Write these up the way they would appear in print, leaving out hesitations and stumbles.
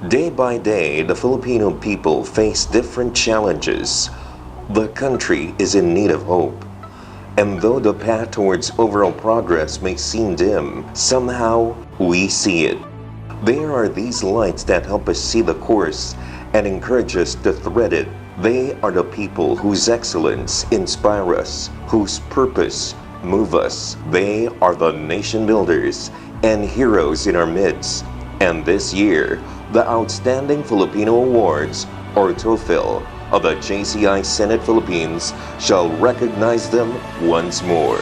Day by day, the Filipino people face different challenges. The country is in need of hope. And though the path towards overall progress may seem dim, somehow we see it. There are these lights that help us see the course and encourage us to thread it. They are the people whose excellence inspire us, whose purpose move us. They are the nation builders and heroes in our midst. And this year, the Outstanding Filipino Awards, or TOFIL, of the JCI Senate Philippines shall recognize them once more.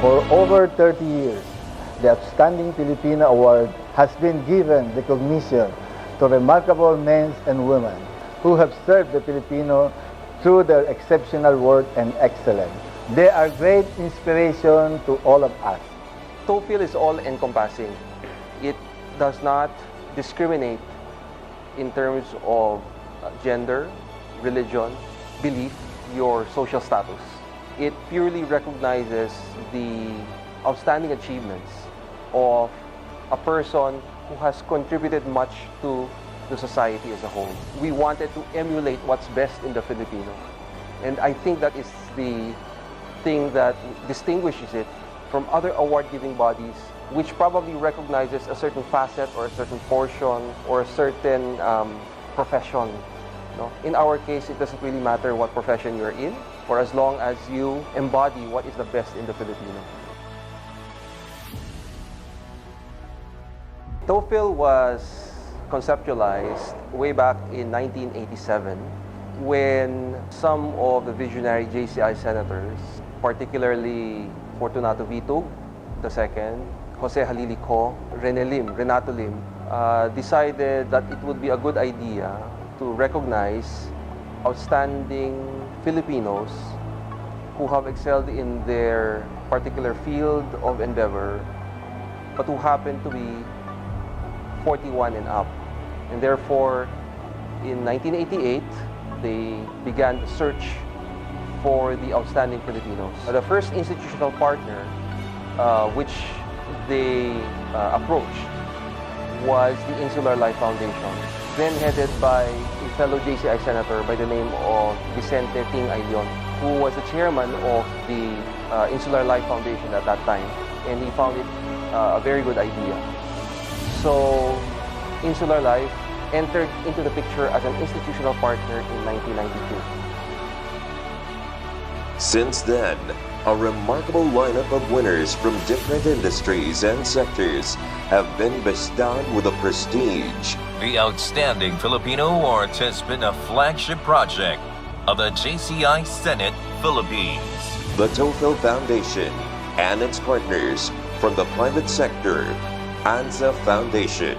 For over 30 years, the Outstanding Filipino Award has been given recognition to remarkable men and women who have served the Filipino through their exceptional work and excellence. They are great inspiration to all of us. TOFIL is all-encompassing. It does not discriminate in terms of gender, religion, belief, your social status. It purely recognizes the outstanding achievements of a person who has contributed much to the society as a whole. We wanted to emulate what's best in the Filipino. And I think that is the thing that distinguishes it from other award-giving bodies, which probably recognizes a certain facet or a certain portion or a certain profession. No? In our case, it doesn't really matter what profession you're in, for as long as you embody what is the best in the Filipino. TOFIL was conceptualized way back in 1987 when some of the visionary JCI senators, particularly Fortunato Vitug II, Jose Halilico, Renato Lim, decided that it would be a good idea to recognize outstanding Filipinos who have excelled in their particular field of endeavor, but who happen to be 41 and up. And therefore, in 1988, they began the search for the outstanding Filipinos. The first institutional partner which they approached was the Insular Life Foundation, then headed by a fellow JCI senator by the name of Vicente Ting Ayllon, who was the chairman of the Insular Life Foundation at that time, and he found it a very good idea. So Insular Life entered into the picture as an institutional partner in 1992. Since then, a remarkable lineup of winners from different industries and sectors have been bestowed with the prestige. The Outstanding Filipino Awards has been a flagship project of the JCI Senate Philippines. The TOFIL Foundation and its partners from the private sector, ANSA Foundation.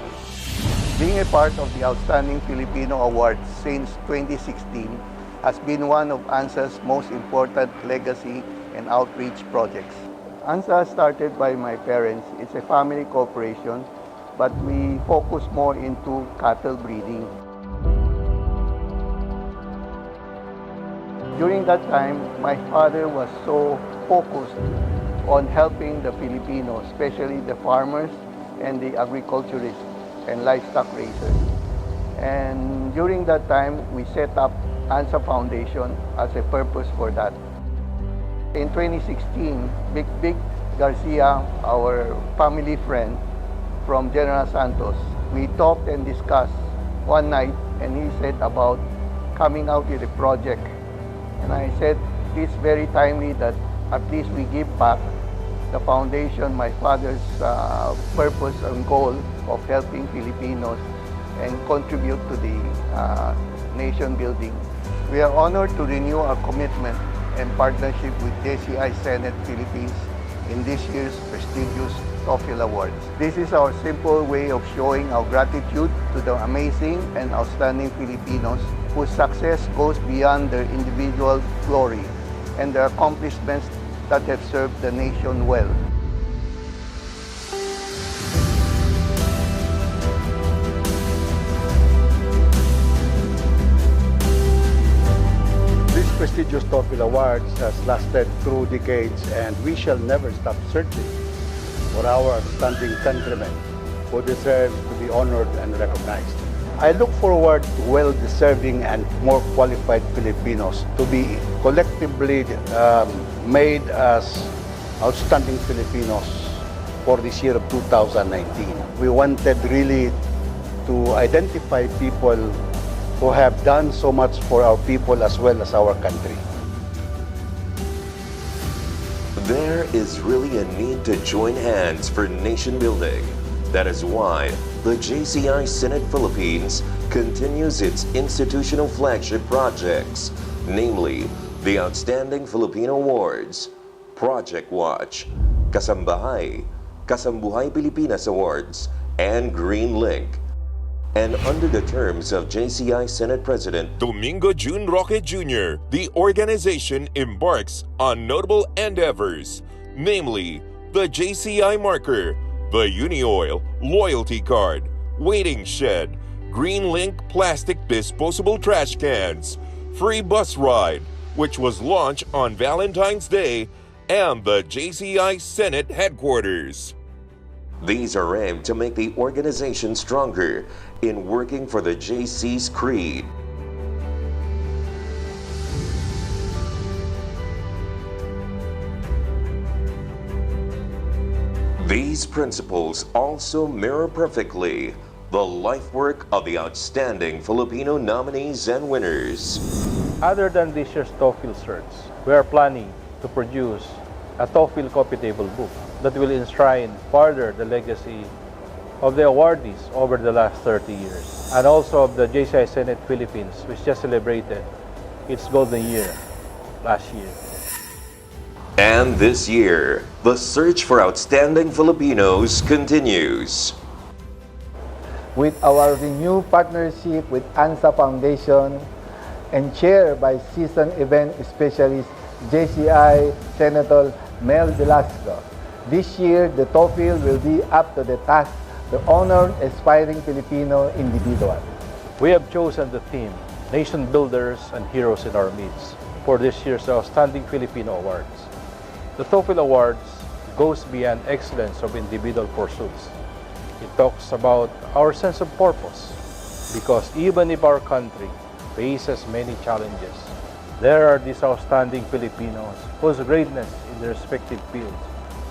Being a part of the Outstanding Filipino Awards since 2016 has been one of ANSA's most important legacy and outreach projects. ANSA started by my parents. It's a family corporation, but we focus more into cattle breeding. During that time, my father was so focused on helping the Filipinos, especially the farmers and the agriculturists and livestock raisers. And during that time, we set up ANSA Foundation as a purpose for that. In 2016, Vic Garcia, our family friend from General Santos, we talked and discussed one night, and he said about coming out with a project. And I said, it's very timely that at least we give back the foundation, my father's purpose and goal of helping Filipinos and contribute to the nation building. We are honored to renew our commitment and partnership with JCI Senate Philippines in this year's prestigious TOFIL Awards. This is our simple way of showing our gratitude to the amazing and outstanding Filipinos whose success goes beyond their individual glory and their accomplishments that have served the nation well. This prestigious TOFIL Awards has lasted through decades, and we shall never stop searching for our outstanding countrymen who deserve to be honored and recognized. I look forward to well-deserving and more qualified Filipinos to be collectively made as outstanding Filipinos for this year of 2019. We wanted really to identify people who have done so much for our people as well as our country. There is really a need to join hands for nation building. That is why the JCI Senate Philippines continues its institutional flagship projects, namely the Outstanding Filipino Awards, Project Watch, Kasambahay, Kasambuhay Pilipinas Awards, and Green Link. And under the terms of JCI Senate President Domingo June Roque Jr., the organization embarks on notable endeavors, namely the JCI Marker, the Unioil Loyalty Card, Waiting Shed, Green Link Plastic Disposable Trash Cans, Free Bus Ride, which was launched on Valentine's Day, and the JCI Senate Headquarters. These are aimed to make the organization stronger in working for the JC's creed. These principles also mirror perfectly the life work of the outstanding Filipino nominees and winners. Other than this year's TOFIL certs, we are planning to produce a TOFIL coffee table book that will enshrine further the legacy of the awardees over the last 30 years, and also of the JCI Senate Philippines, which just celebrated its golden year last year. And this year, the search for outstanding Filipinos continues. With our renewed partnership with ANSA Foundation and chaired by seasoned event specialist JCI Senator Mel Velasco, this year the TOFIL will be up to the task to honor aspiring Filipino individual. We have chosen the theme, Nation Builders and Heroes in Our Midst, for this year's Outstanding Filipino Awards. The TOFIL Awards goes beyond excellence of individual pursuits. It talks about our sense of purpose, because even if our country faces many challenges, there are these outstanding Filipinos whose greatness in their respective fields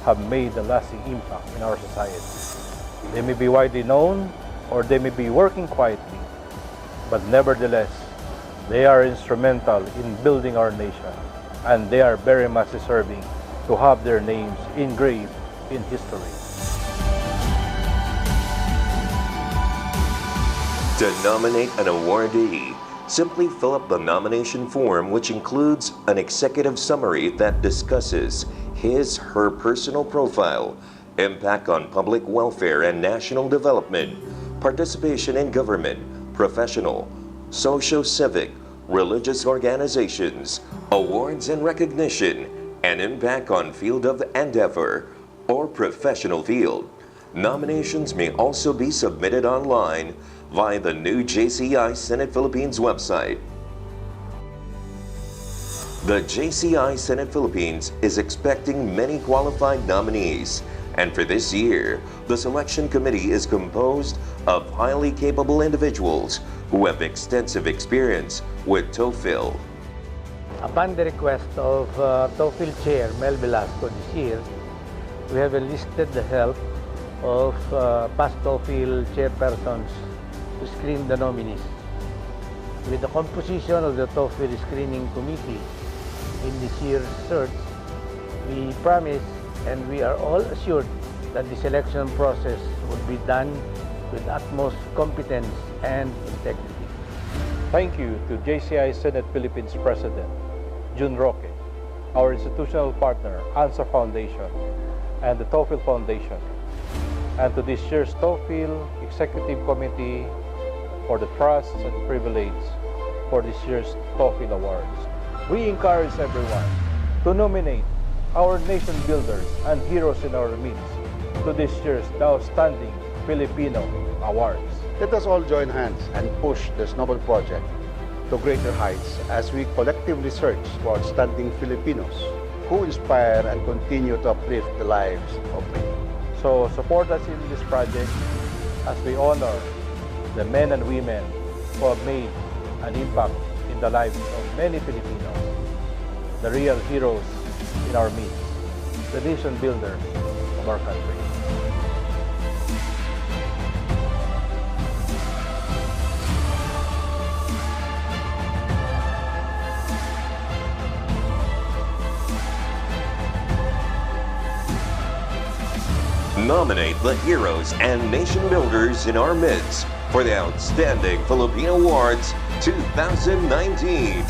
have made a lasting impact in our society. They may be widely known or they may be working quietly, but nevertheless, they are instrumental in building our nation, and they are very much deserving to have their names engraved in history. To nominate an awardee, simply fill up the nomination form, which includes an executive summary that discusses his/her personal profile, impact on public welfare and national development, participation in government, professional, socio-civic, religious organizations, awards and recognition, and impact on field of endeavor or professional field. Nominations may also be submitted online via the new JCI Senate Philippines website. The JCI Senate Philippines is expecting many qualified nominees, and for this year, the selection committee is composed of highly capable individuals who have extensive experience with TOFIL. Upon the request of TOFIL Chair Mel Velasco this year, we have enlisted the help of past TOFIL chairpersons to screen the nominees. With the composition of the TOFIL screening committee in this year's search, we promise and we are all assured that the selection process would be done with utmost competence and integrity. Thank you to JCI Senate Philippines President June Roque, our institutional partner ANSA Foundation, and the TOFIL Foundation, and to this year's TOFIL Executive Committee for the trust and privilege for this year's TOFIL Awards. We encourage everyone to nominate our nation builders and heroes in our midst to this year's Outstanding Filipino Awards. Let us all join hands and push this noble project to greater heights as we collectively search for outstanding Filipinos who inspire and continue to uplift the lives of many. So support us in this project as we honor the men and women who have made an impact in the lives of many Filipinos, the real heroes in our midst, the nation builders of our country. Nominate the heroes and nation builders in our midst for the Outstanding Filipino Awards 2019.